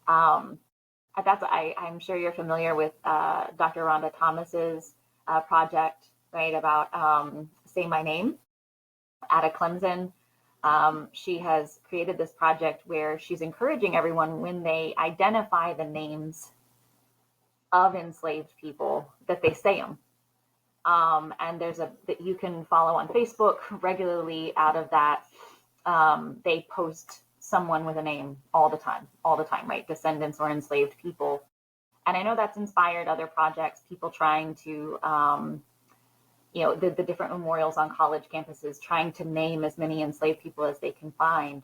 Um, I'm sure you're familiar with Dr. Rhonda Thomas's project, right, about Say My Name out of Clemson. She has created this project where she's encouraging everyone when they identify the names of enslaved people that they say them. And there's a that you can follow on Facebook regularly. Out of that, they post someone with a name all the time, right? Descendants or enslaved people. And I know that's inspired other projects, people trying to, the different memorials on college campuses, trying to name as many enslaved people as they can find.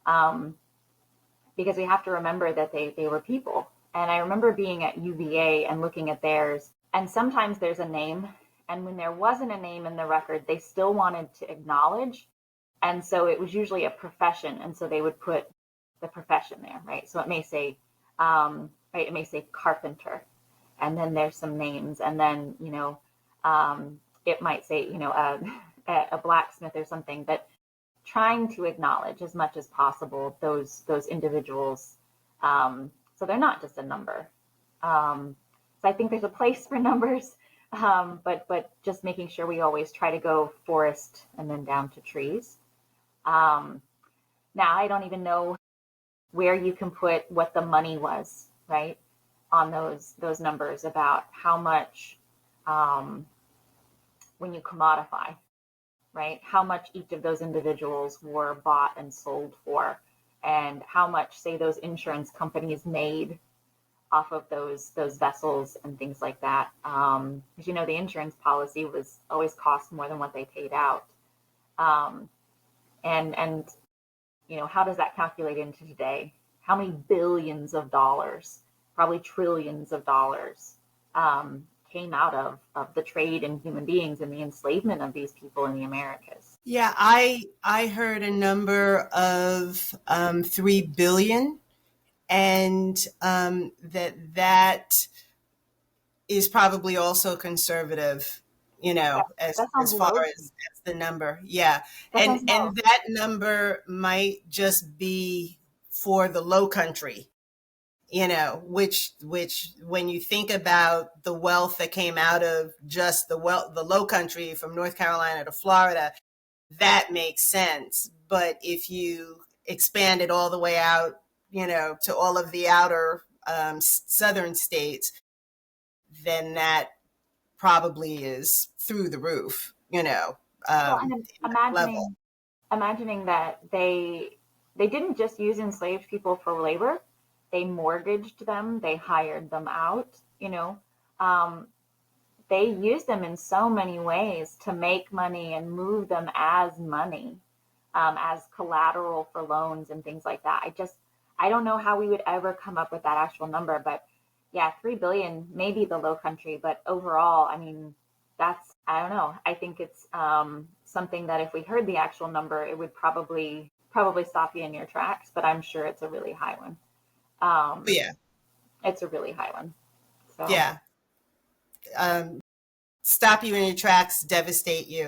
Um, because we have to remember that they were people. And I remember being at UVA and looking at theirs, and sometimes there's a name. And when there wasn't a name in the record, they still wanted to acknowledge. And so it was usually a profession. And so they would put the profession there, right? So it may say, right, it may say carpenter, and then there's some names. And then, it might say, a blacksmith or something, but trying to acknowledge as much as possible those individuals, so they're not just a number. So I think there's a place for numbers, but just making sure we always try to go forest and then down to trees. Now I don't even know where you can put what the money was, right, on those numbers about how much, when you commodify, right? How much each of those individuals were bought and sold for, and how much, say, those insurance companies made off of those vessels and things like that. Because the insurance policy was always cost more than what they paid out. And how does that calculate into today? How many billions of dollars, probably trillions of dollars, came out of the trade in human beings and the enslavement of these people in the Americas? Yeah, I heard a number of 3 billion, and that is probably also conservative, That sounds as far low. as the number. Yeah. That sounds low. And that number might just be for the low country, which when you think about the wealth that came out of just the low country from North Carolina to Florida, that makes sense. But if you expand it all the way out, to all of the outer southern states, then that probably is through the roof, Well, and level. imagining that they didn't just use enslaved people for labor, they mortgaged them, they hired them out, um, they used them in so many ways to make money and move them as money, as collateral for loans and things like that. I don't know how we would ever come up with that actual number, but yeah, 3 billion, maybe the low country, but overall, I mean, I don't know. I think it's something that if we heard the actual number, it would probably stop you in your tracks, but I'm sure it's a really high one. Um, Yeah. it's a really high one. So Yeah. Stop you in your tracks, devastate you.